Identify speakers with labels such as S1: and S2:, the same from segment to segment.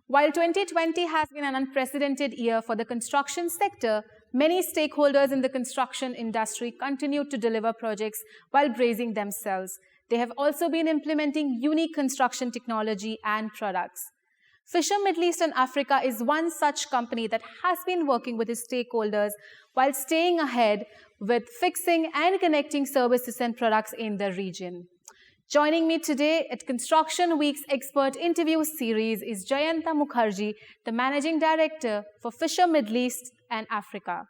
S1: While 2020 has been an unprecedented year for the construction sector, many stakeholders in the construction industry continue to deliver projects while bracing themselves. They have also been implementing unique construction technology and products. Fisher Middle East and Africa is one such company that has been working with its stakeholders while staying ahead with fixing and connecting services and products in the region. Joining me today at Construction Week's Expert Interview Series is Jayanta Mukherjee, the Managing Director for Fisher Middle East and Africa.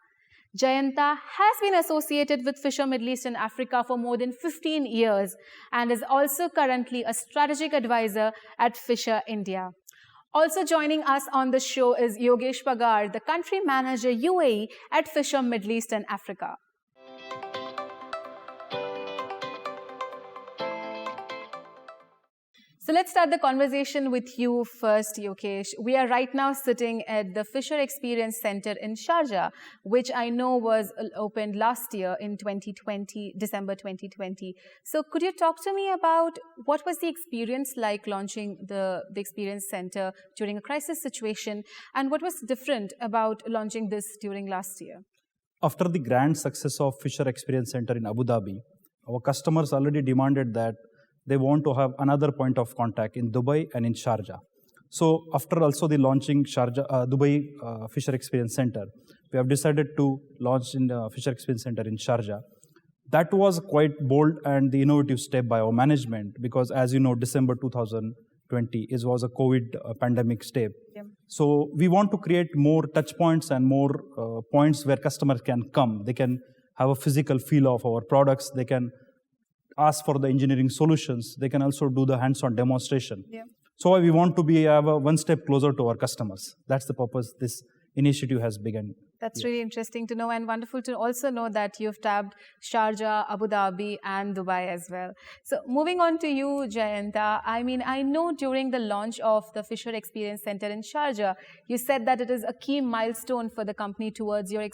S1: Jayanta has been associated with Fisher Middle East and Africa for more than 15 years and is also currently a strategic advisor at Fisher India. Also joining us on the show is Yogesh Pagar, the Country Manager UAE at Fisher Middle East and Africa. So let's start the conversation with you first, Yogesh. We are right now sitting at the Fisher Experience Center in Sharjah, which I know was opened last year in December 2020. So could you talk to me about what was the experience like launching the Experience Center during a crisis situation, and what was different about launching this during last year?
S2: After the grand success of Fisher Experience Center in Abu Dhabi, our customers already demanded that they want to have another point of contact in Dubai and in Sharjah. So after also the launching Dubai Fisher Experience Center, we have decided to launch in the Fisher Experience Center in Sharjah. That was quite bold and the innovative step by our management because, as you know, December 2020 was a COVID pandemic step. Yeah. So we want to create more touch points and more points where customers can come. They can have a physical feel of our products. They can ask for the engineering solutions. They can also do the hands-on demonstration. Yeah. So we want to have a one step closer to our customers. That's the purpose this initiative has begun.
S1: That's really interesting to know, and wonderful to also know that you've tabbed Sharjah, Abu Dhabi and Dubai as well. So moving on to you, Jayanta, I mean, I know during the launch of the Fisher Experience Center in Sharjah, you said that it is a key milestone for the company towards your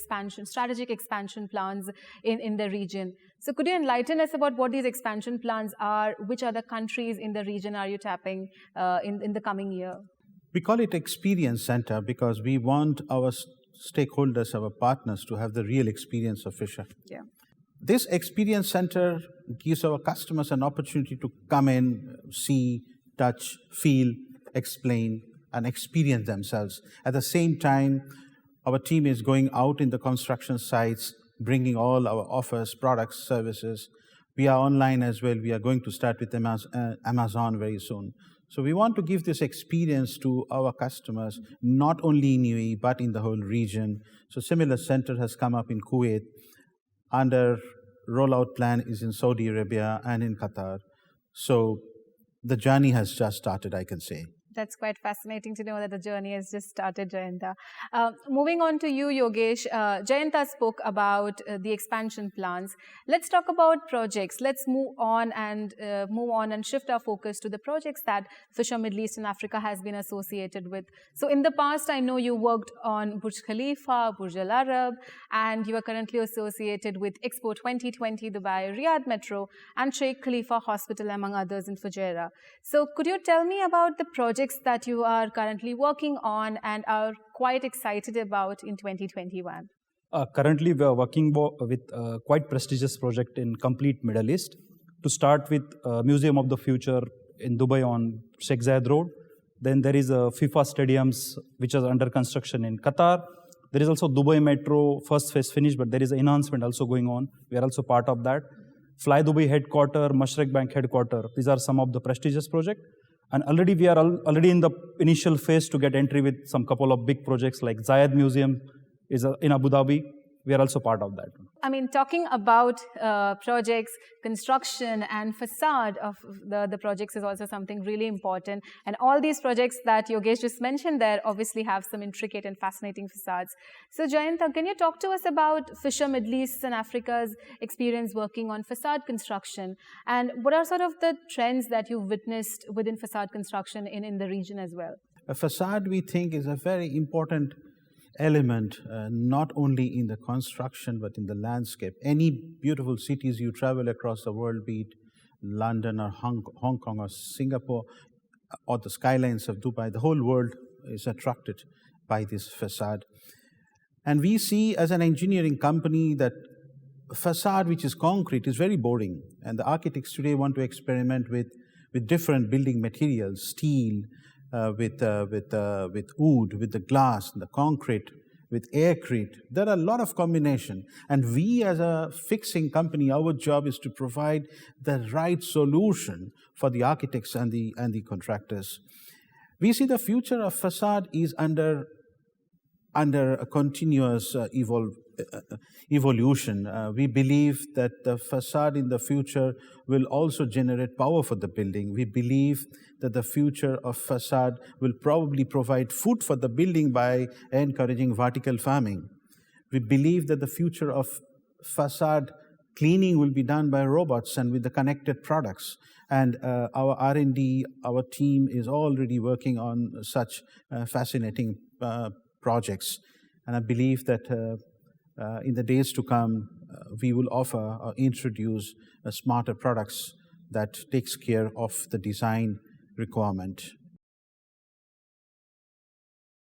S1: strategic expansion plans in the region. So could you enlighten us about what these expansion plans are? Which other countries in the region are you tapping in the coming year?
S3: We call it Experience Center because we want our stakeholders, our partners, to have the real experience of Fisher. Yeah. This Experience Center gives our customers an opportunity to come in, see, touch, feel, explain, and experience themselves. At the same time, our team is going out in the construction sites, bringing all our offers, products, services. We are online as well. We are going to start with Amazon very soon. So we want to give this experience to our customers, not only in UAE, but in the whole region. So similar center has come up in Kuwait. Under rollout plan is in Saudi Arabia and in Qatar. So the journey has just started, I can say.
S1: That's quite fascinating to know that the journey has just started, Jayanta. Moving on to you, Yogesh. Jayanta spoke about the expansion plans. Let's talk about projects. Let's move on and shift our focus to the projects that Fisher Middle East and Africa has been associated with. So in the past, I know you worked on Burj Khalifa, Burj Al Arab, and you are currently associated with Expo 2020 Dubai, Riyadh Metro, and Sheikh Khalifa Hospital, among others in Fujairah. So could you tell me about the projects that you are currently working on and are quite excited about in 2021?
S2: Currently, we are working with a quite prestigious project in complete Middle East. To start with Museum of the Future in Dubai on Sheikh Zayed Road. Then there is a FIFA stadiums which is under construction in Qatar. There is also Dubai Metro, first phase finished, but there is an enhancement also going on. We are also part of that. Fly Dubai headquarter, Mashreq Bank headquarter. These are some of the prestigious projects. And already we are already in the initial phase to get entry with some couple of big projects like Zayed Museum is in Abu Dhabi. We are also part of that.
S1: I mean, talking about projects, construction and facade of the projects is also something really important. And all these projects that Yogesh just mentioned there obviously have some intricate and fascinating facades. So Jayanta, can you talk to us about Fisher Middle East and Africa's experience working on facade construction? And what are sort of the trends that you've witnessed within facade construction in the region as well?
S3: A facade, we think, is a very important element, not only in the construction, but in the landscape. Any beautiful cities you travel across the world, be it London or Hong Kong or Singapore, or the skylines of Dubai, the whole world is attracted by this facade. And we see as an engineering company that facade which is concrete is very boring. And the architects today want to experiment with different building materials, steel, with wood, with the glass, the concrete, with aircrete. There are a lot of combination. And we as a fixing company, our job is to provide the right solution for the architects and the contractors. We see the future of facade is under a continuous evolution. We believe that the facade in the future will also generate power for the building. We believe that the future of facade will probably provide food for the building by encouraging vertical farming. We believe that the future of facade cleaning will be done by robots and with the connected products. And our R&D, our team is already working on such fascinating projects. And I believe that in the days to come, we will offer or introduce smarter products that takes care of the design requirement.